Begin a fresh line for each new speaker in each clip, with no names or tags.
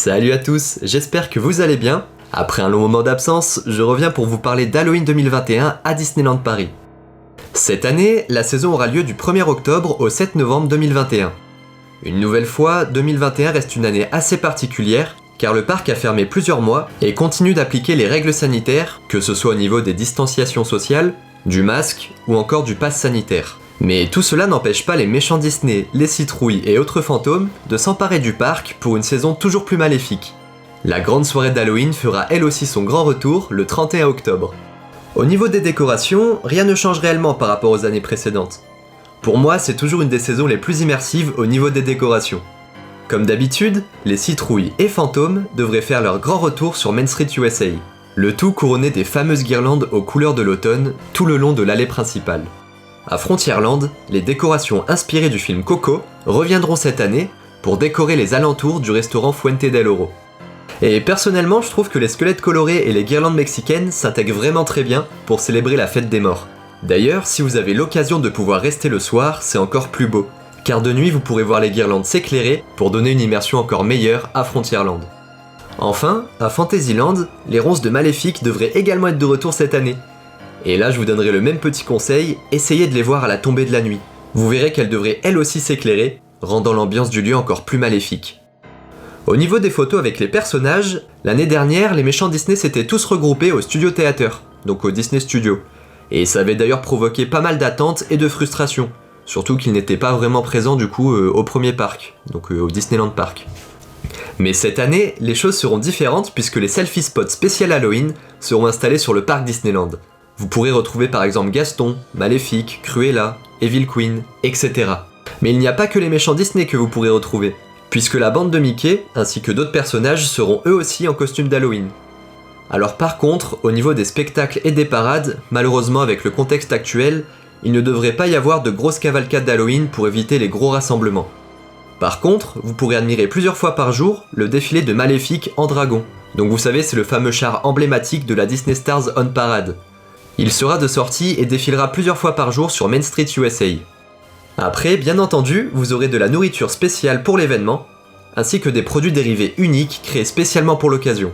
Salut à tous, j'espère que vous allez bien. Après un long moment d'absence, je reviens pour vous parler d'Halloween 2021 à Disneyland Paris. Cette année, la saison aura lieu du 1er octobre au 7 novembre 2021. Une nouvelle fois, 2021 reste une année assez particulière, car le parc a fermé plusieurs mois et continue d'appliquer les règles sanitaires, que ce soit au niveau des distanciations sociales, du masque ou encore du pass sanitaire. Mais tout cela n'empêche pas les méchants Disney, les citrouilles et autres fantômes de s'emparer du parc pour une saison toujours plus maléfique. La grande soirée d'Halloween fera elle aussi son grand retour le 31 octobre. Au niveau des décorations, rien ne change réellement par rapport aux années précédentes. Pour moi, c'est toujours une des saisons les plus immersives au niveau des décorations. Comme d'habitude, les citrouilles et fantômes devraient faire leur grand retour sur Main Street USA. Le tout couronné des fameuses guirlandes aux couleurs de l'automne tout le long de l'allée principale. À Frontierland, les décorations inspirées du film Coco reviendront cette année pour décorer les alentours du restaurant Fuente del Oro. Et personnellement, je trouve que les squelettes colorés et les guirlandes mexicaines s'intègrent vraiment très bien pour célébrer la fête des morts. D'ailleurs, si vous avez l'occasion de pouvoir rester le soir, c'est encore plus beau, car de nuit vous pourrez voir les guirlandes s'éclairer pour donner une immersion encore meilleure à Frontierland. Enfin, à Fantasyland, les ronces de Maléfique devraient également être de retour cette année. Et là, je vous donnerai le même petit conseil, essayez de les voir à la tombée de la nuit. Vous verrez qu'elles devraient elles aussi s'éclairer, rendant l'ambiance du lieu encore plus maléfique. Au niveau des photos avec les personnages, l'année dernière, les méchants Disney s'étaient tous regroupés au Studio Theater, donc au Disney Studio. Et ça avait d'ailleurs provoqué pas mal d'attentes et de frustration, surtout qu'ils n'étaient pas vraiment présents du coup au premier parc, donc au Disneyland Park. Mais cette année, les choses seront différentes puisque les selfie spots spécial Halloween seront installés sur le parc Disneyland. Vous pourrez retrouver par exemple Gaston, Maléfique, Cruella, Evil Queen, etc. Mais il n'y a pas que les méchants Disney que vous pourrez retrouver, puisque la bande de Mickey, ainsi que d'autres personnages seront eux aussi en costume d'Halloween. Alors par contre, au niveau des spectacles et des parades, malheureusement avec le contexte actuel, il ne devrait pas y avoir de grosses cavalcades d'Halloween pour éviter les gros rassemblements. Par contre, vous pourrez admirer plusieurs fois par jour le défilé de Maléfique en dragon. Donc vous savez, c'est le fameux char emblématique de la Disney Stars on Parade. Il sera de sortie et défilera plusieurs fois par jour sur Main Street USA. Après, bien entendu, vous aurez de la nourriture spéciale pour l'événement, ainsi que des produits dérivés uniques créés spécialement pour l'occasion.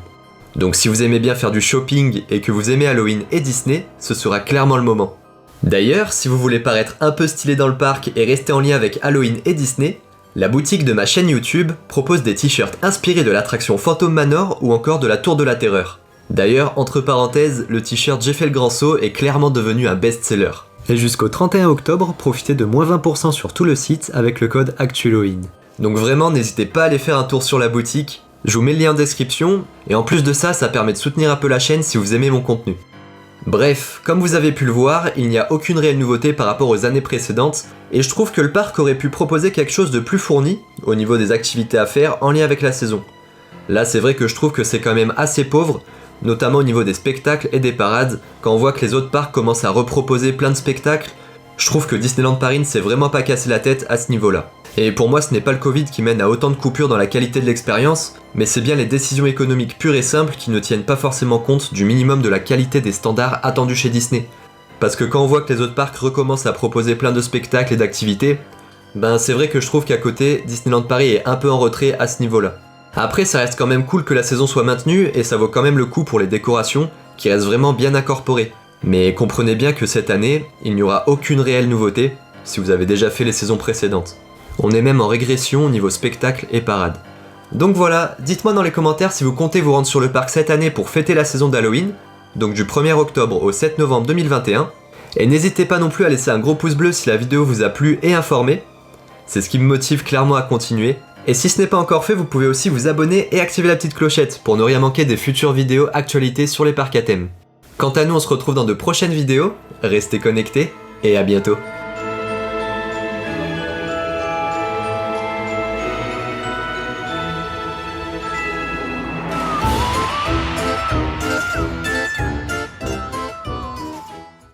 Donc si vous aimez bien faire du shopping et que vous aimez Halloween et Disney, ce sera clairement le moment. D'ailleurs, si vous voulez paraître un peu stylé dans le parc et rester en lien avec Halloween et Disney, la boutique de ma chaîne YouTube propose des t-shirts inspirés de l'attraction Phantom Manor ou encore de la Tour de la Terreur. D'ailleurs, entre parenthèses, le t-shirt J'ai fait le grand saut est clairement devenu un best-seller. Et jusqu'au 31 octobre, profitez de moins 20% sur tout le site avec le code ACTUHALLOWEEN. Donc vraiment, n'hésitez pas à aller faire un tour sur la boutique, je vous mets le lien en description, et en plus de ça, ça permet de soutenir un peu la chaîne si vous aimez mon contenu. Bref, comme vous avez pu le voir, il n'y a aucune réelle nouveauté par rapport aux années précédentes, et je trouve que le parc aurait pu proposer quelque chose de plus fourni, au niveau des activités à faire en lien avec la saison. Là, c'est vrai que je trouve que c'est quand même assez pauvre, notamment au niveau des spectacles et des parades, quand on voit que les autres parcs commencent à reproposer plein de spectacles, je trouve que Disneyland Paris ne s'est vraiment pas cassé la tête à ce niveau-là. Et pour moi, ce n'est pas le Covid qui mène à autant de coupures dans la qualité de l'expérience, mais c'est bien les décisions économiques pures et simples qui ne tiennent pas forcément compte du minimum de la qualité des standards attendus chez Disney. Parce que quand on voit que les autres parcs recommencent à proposer plein de spectacles et d'activités, ben c'est vrai que je trouve qu'à côté, Disneyland Paris est un peu en retrait à ce niveau-là. Après, ça reste quand même cool que la saison soit maintenue et ça vaut quand même le coup pour les décorations qui restent vraiment bien incorporées. Mais comprenez bien que cette année, il n'y aura aucune réelle nouveauté si vous avez déjà fait les saisons précédentes. On est même en régression au niveau spectacle et parade. Donc voilà, dites-moi dans les commentaires si vous comptez vous rendre sur le parc cette année pour fêter la saison d'Halloween, donc du 1er octobre au 7 novembre 2021. Et n'hésitez pas non plus à laisser un gros pouce bleu si la vidéo vous a plu et informé. C'est ce qui me motive clairement à continuer. Et si ce n'est pas encore fait, vous pouvez aussi vous abonner et activer la petite clochette pour ne rien manquer des futures vidéos actualités sur les parcs à thème. Quant à nous, on se retrouve dans de prochaines vidéos, restez connectés et à bientôt.